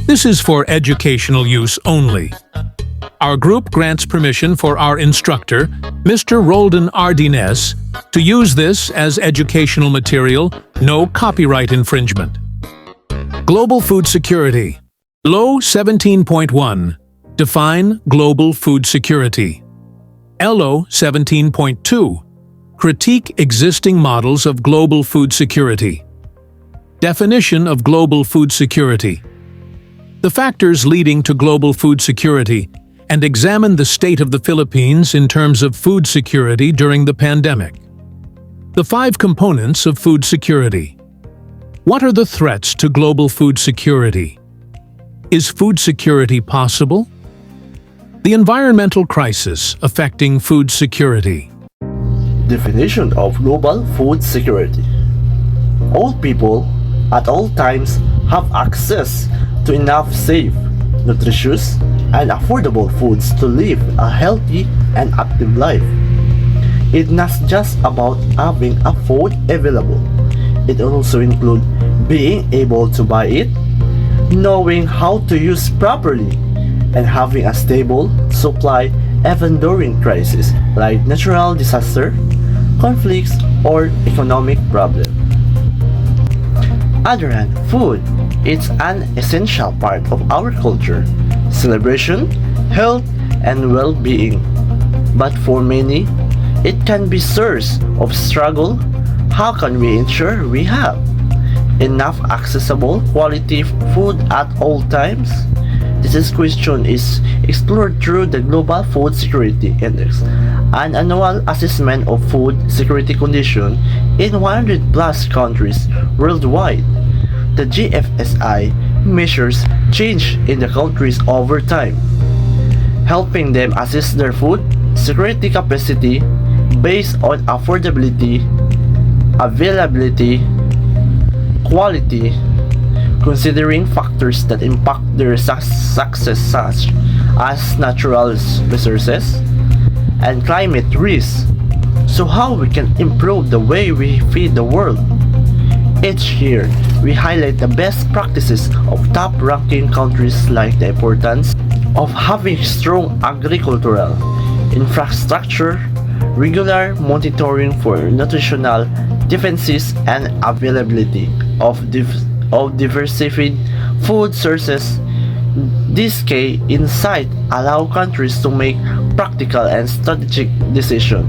This is for educational use only. Our group grants permission for our instructor, Mr. Roldan Ardines, to use this as educational material, no copyright infringement. Global food security. LO 17.1. Define global food security. LO 17.2. Critique existing models of global food security. Definition of global food security. The factors leading to global food security, and examine the state of the Philippines in terms of food security during the pandemic. The 5 components of food security. What are the threats to global food security? Is food security possible? The environmental crisis affecting food security. Definition of global food security. All people, at all times, have access to enough safe, nutritious, and affordable foods to live a healthy and active life. It's not just about having a food available. It also includes being able to buy it, knowing how to use properly, and having a stable supply even during crises like natural disaster, conflicts, or economic problems. Other hand, food is an essential part of our culture, celebration, health, and well-being. But for many, it can be source of struggle. How can we ensure we have enough accessible quality food at all times? This question is explored through the Global Food Security Index, an annual assessment of food security condition in 100 plus countries worldwide. The GFSI measures change in the countries over time, helping them assess their food security capacity based on affordability, availability, quality, considering factors that impact their success such as natural resources and climate risks. So how we can improve the way we feed the world? Each year, we highlight the best practices of top-ranking countries like the importance of having strong agricultural infrastructure, regular monitoring for nutritional defenses, and availability of diversified food sources. These key insights allow countries to make practical and strategic decisions,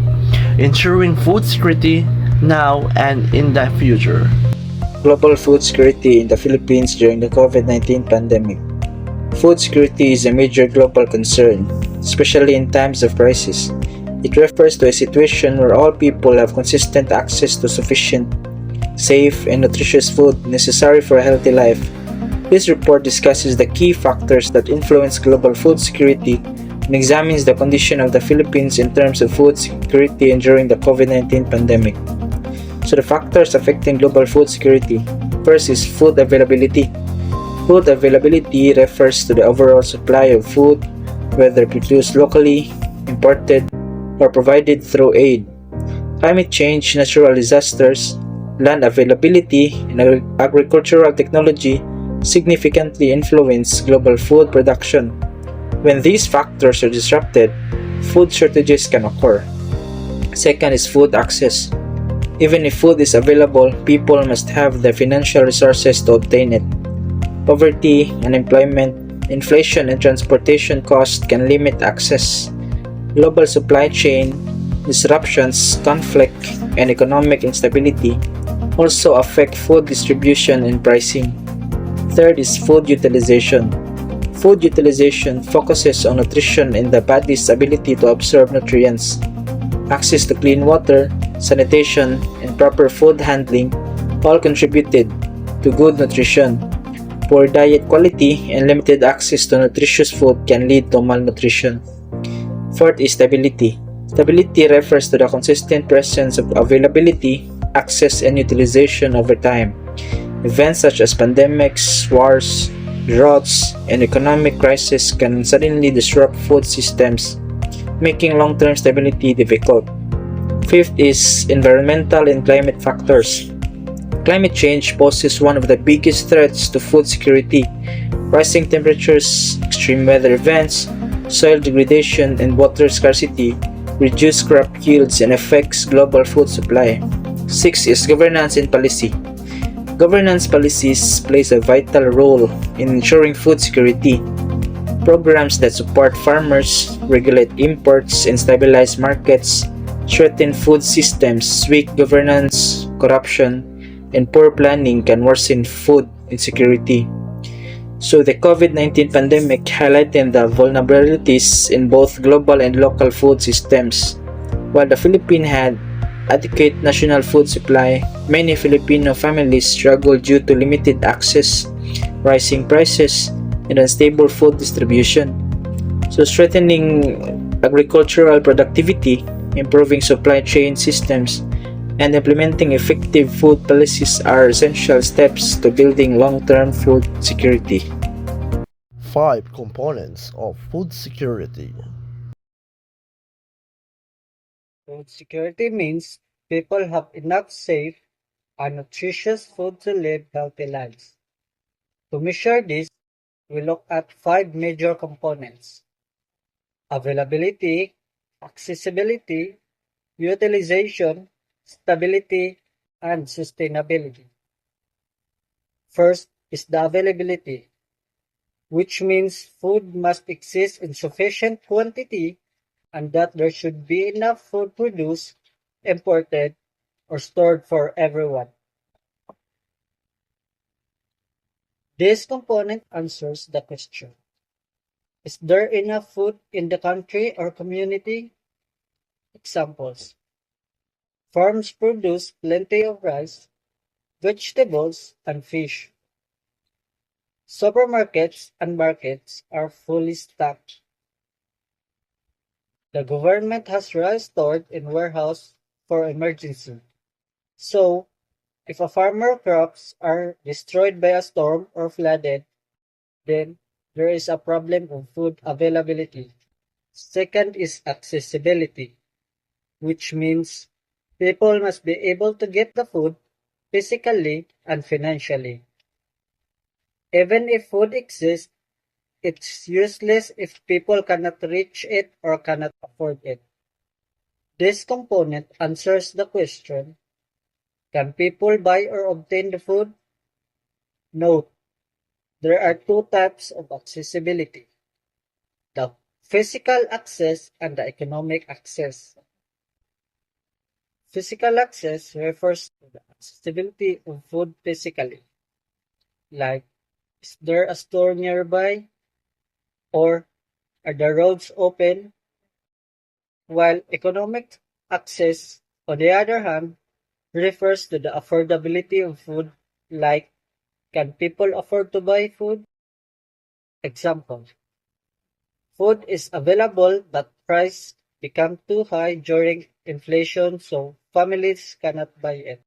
ensuring food security now and in the future. Global food security in the Philippines during the COVID-19 pandemic. Food security is a major global concern, especially in times of crisis. It refers to a situation where all people have consistent access to sufficient, safe, and nutritious food necessary for a healthy life. This report discusses the key factors that influence global food security and examines the condition of the Philippines in terms of food security and during the COVID-19 pandemic. So the factors affecting global food security. First is food availability. Food availability refers to the overall supply of food, whether produced locally, imported, or provided through aid. Climate change, natural disasters, land availability, and agricultural technology significantly influence global food production. When these factors are disrupted, food shortages can occur. Second is food access. Even if food is available, people must have the financial resources to obtain it. Poverty, unemployment, inflation, and transportation costs can limit access. Global supply chain disruptions, conflict, and economic instability also affect food distribution and pricing. Third is food utilization. Food utilization focuses on nutrition and the body's ability to absorb nutrients. Access to clean water, sanitation, and proper food handling all contributed to good nutrition. Poor diet quality and limited access to nutritious food can lead to malnutrition. Fourth is stability. Stability refers to the consistent presence of availability, access, and utilization over time. Events such as pandemics, wars, droughts, and economic crisis can suddenly disrupt food systems, making long-term stability difficult. Fifth is environmental and climate factors. Climate change poses one of the biggest threats to food security. Rising temperatures, extreme weather events, soil degradation, and water scarcity reduce crop yields and affects global food supply. 6 is governance and policy. Governance policies plays a vital role in ensuring food security. Programs that support farmers, regulate imports, and stabilize markets threaten food systems. Weak governance, corruption, and poor planning can worsen food insecurity. So the COVID-19 pandemic highlighted the vulnerabilities in both global and local food systems. While the Philippines had adequate national food supply, many Filipino families struggle due to limited access, rising prices, and unstable food distribution. So strengthening agricultural productivity, improving supply chain systems, and implementing effective food policies are essential steps to building long-term food security. 5 components of food security. Food security means people have enough safe and nutritious food to live healthy lives. To measure this, we look at 5 major components: availability, accessibility, utilization, stability, and sustainability. First is the availability, which means food must exist in sufficient quantity and that there should be enough food produced, imported, or stored for everyone. This component answers the question: is there enough food in the country or community? Examples: farms produce plenty of rice, vegetables, and fish. Supermarkets and markets are fully stocked. The government has rice stored in warehouse for emergency. So, if a farmer crops are destroyed by a storm or flooded, then there is a problem of food availability. Second is accessibility, which means people must be able to get the food physically and financially. Even if food exists, it's useless if people cannot reach it or cannot afford it. This component answers the question: can people buy or obtain the food? Note, there are 2 types of accessibility: the physical access and the economic access. Physical access refers to the accessibility of food physically, like is there a store nearby or are the roads open? While economic access, on the other hand, refers to the affordability of food, like can people afford to buy food? Example: food is available but price become too high during inflation so families cannot buy it.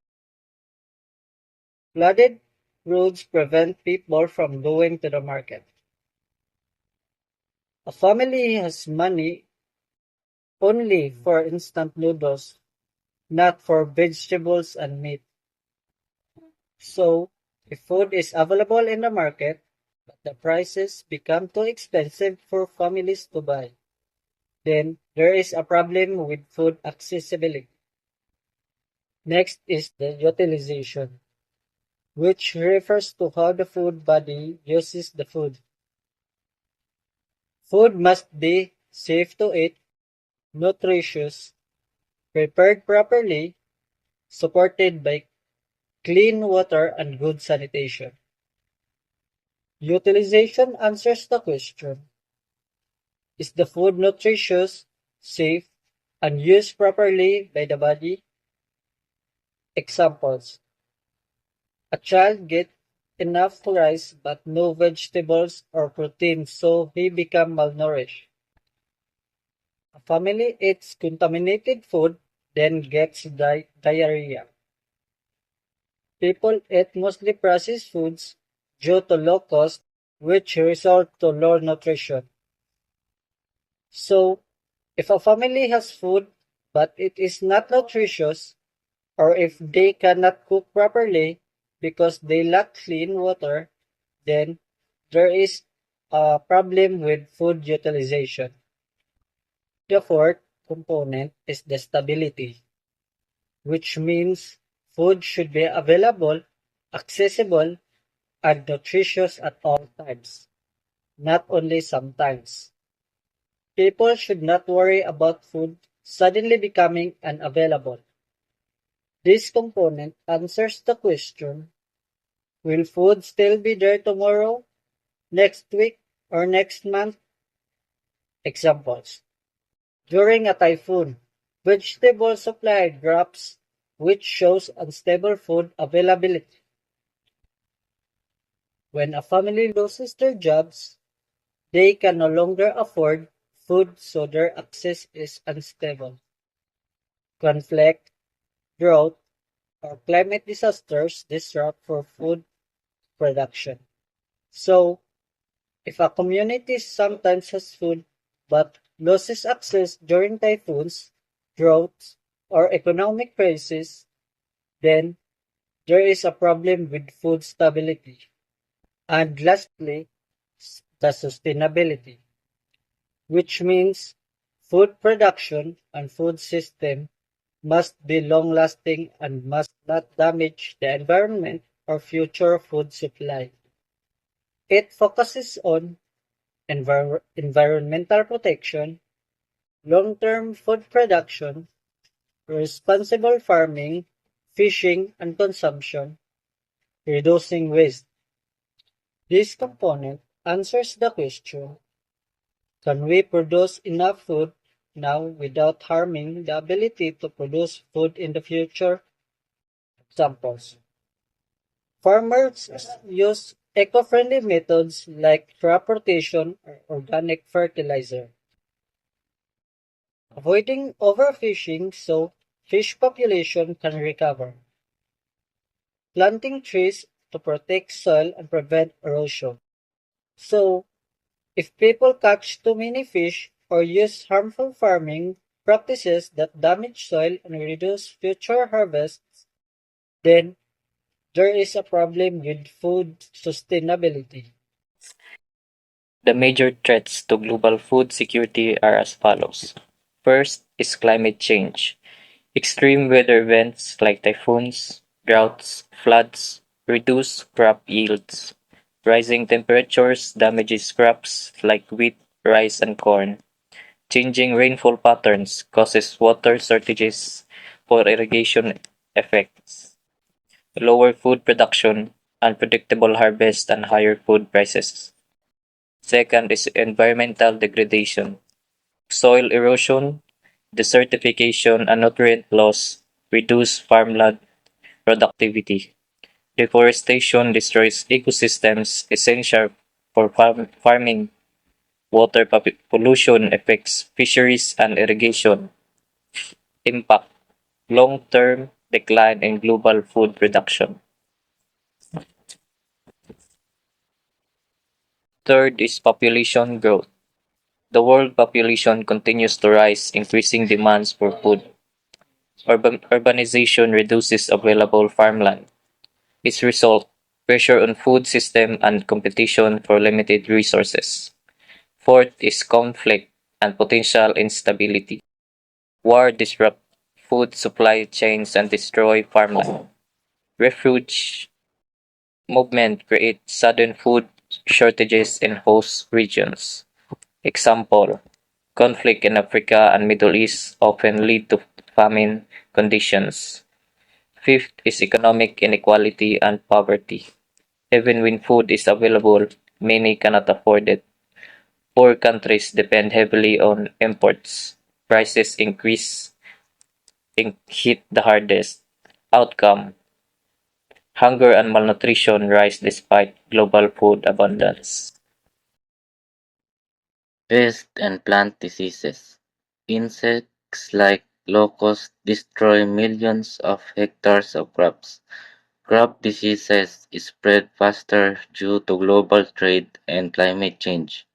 Flooded roads prevent people from going to the market. A family has money only for instant noodles, not for vegetables and meat. So, if food is available in the market, but the prices become too expensive for families to buy, then there is a problem with food accessibility. Next is the utilization, which refers to how the food body uses the food. Food must be safe to eat, nutritious, prepared properly, supported by clean water and good sanitation. Utilization answers the question: is the food nutritious, safe, and used properly by the body? Examples: a child gets enough rice but no vegetables or protein so he becomes malnourished. A family eats contaminated food then gets diarrhea. People eat mostly processed foods due to low cost, which result to low nutrition. So, if a family has food but it is not nutritious, or if they cannot cook properly, because they lack clean water, then there is a problem with food utilization. The fourth component is the stability, which means food should be available, accessible, and nutritious at all times, not only sometimes. People should not worry about food suddenly becoming unavailable. This component answers the question, will food still be there tomorrow, next week, or next month? Examples. During a typhoon, vegetable supply drops, which shows unstable food availability. When a family loses their jobs, they can no longer afford food, so their access is unstable. Conflict, drought, or climate disasters disrupt for food production. So, if a community sometimes has food but loses access during typhoons, droughts, or economic crises, then there is a problem with food stability. And lastly, the sustainability, which means food production and food system must be long-lasting and must not damage the environment or future food supply. It focuses on environmental protection, long-term food production, responsible farming, fishing, and consumption, reducing waste. This component answers the question, can we produce enough food now without harming the ability to produce food in the future? Examples. Farmers use eco-friendly methods like crop rotation or organic fertilizer. Avoiding overfishing so fish population can recover. Planting trees to protect soil and prevent erosion. So, if people catch too many fish or use harmful farming practices that damage soil and reduce future harvests, then there is a problem with food sustainability. The major threats to global food security are as follows. First is climate change. Extreme weather events like typhoons, droughts, floods reduce crop yields. Rising temperatures damages crops like wheat, rice, and corn. Changing rainfall patterns causes water shortages for irrigation effects. Lower food production, unpredictable harvest, and higher food prices. Second is environmental degradation. Soil erosion, desertification, and nutrient loss reduce farmland productivity. Deforestation destroys ecosystems essential for farming. Water pollution affects fisheries and irrigation. Impact: long-term decline in global food production. Third is population growth. The world population continues to rise, increasing demands for food. Urbanization reduces available farmland. Its result: pressure on food system and competition for limited resources. Fourth is conflict and potential instability. War disrupt food supply chains and destroy farmland. Refuge movement create sudden food shortages in host regions. Example: conflict in Africa and Middle East often lead to famine conditions. Fifth is economic inequality and poverty. Even when food is available, many cannot afford it. Poor countries depend heavily on imports. Prices increase, hit the hardest. Outcome: hunger and malnutrition rise despite global food abundance. Pest and plant diseases. Insects like locusts destroy millions of hectares of crops. Crop diseases spread faster due to global trade and climate change.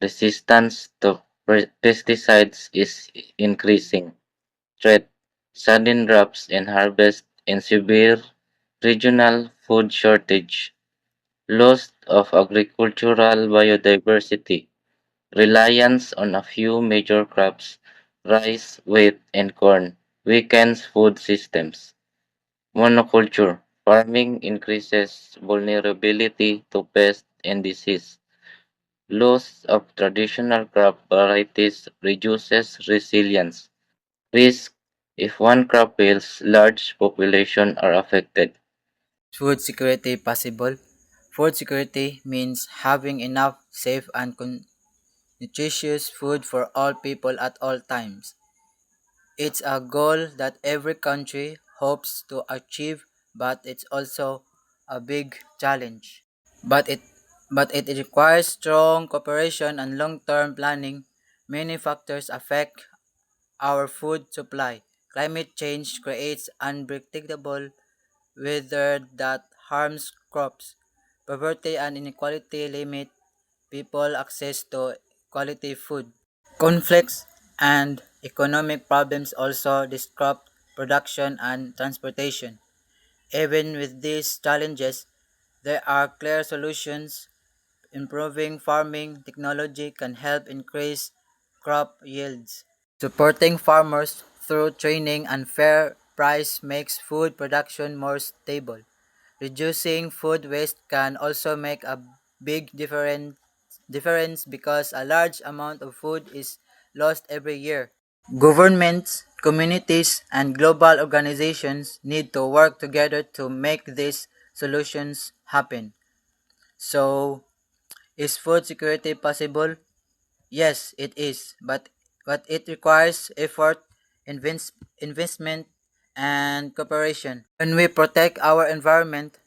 Resistance to pesticides is increasing. Threat: sudden drops in harvest and severe regional food shortage, loss of agricultural biodiversity, reliance on a few major crops, rice, wheat, and corn, weakens food systems. Monoculture farming increases vulnerability to pest and disease. Loss of traditional crop varieties reduces resilience. Risk: if one crop fails, large populations are affected. Food security possible? Food security means having enough safe and nutritious food for all people at all times. It's a goal that every country hopes to achieve, but it's also a big challenge. But it but it requires strong cooperation and long-term planning. Many factors affect our food supply. Climate change creates unpredictable weather that harms crops. Poverty and inequality limit people access to quality food. Conflicts and economic problems also disrupt production and transportation. Even with these challenges, there are clear solutions. Improving farming technology can help increase crop yields. Supporting farmers through training and fair price makes food production more stable. Reducing food waste can also make a big difference because a large amount of food is lost every year. Governments, communities, and global organizations need to work together to make these solutions happen. So, is food security possible? Yes, it is, but it requires effort, investment, and cooperation. When we protect our environment,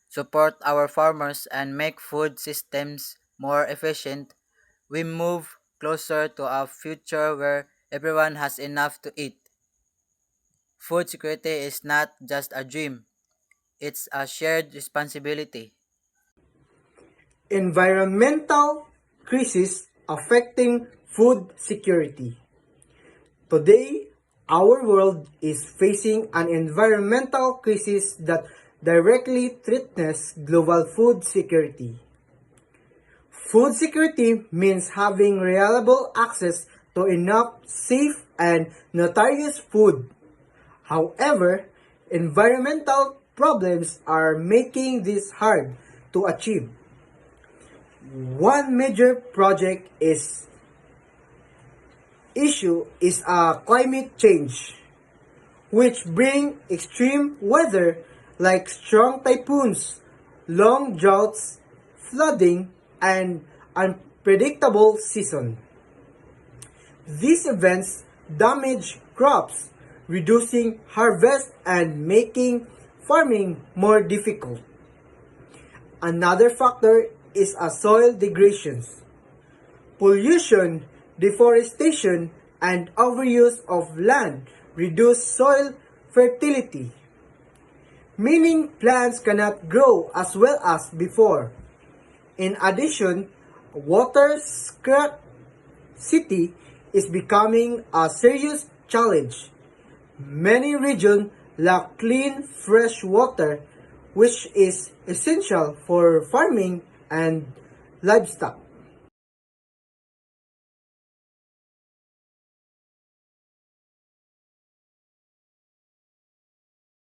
support our farmers, and make food systems more efficient, we move closer to a future where everyone has enough to eat. Food security is not just a dream, it's a shared responsibility. Environmental crisis affecting food security. Today, our world is facing an environmental crisis that directly threatens global food security. Food security means having reliable access to enough safe and nutritious food. However, environmental problems are making this hard to achieve. One major project is issue is climate change, which bring extreme weather like strong typhoons, long droughts, flooding, and unpredictable season. These events damage crops, reducing harvest and making farming more difficult. Another factor is soil degradation. Pollution, deforestation, and overuse of land reduce soil fertility, meaning plants cannot grow as well as before. In addition, water scarcity is becoming a serious challenge. Many regions lack clean, fresh water, which is essential for farming and livestock.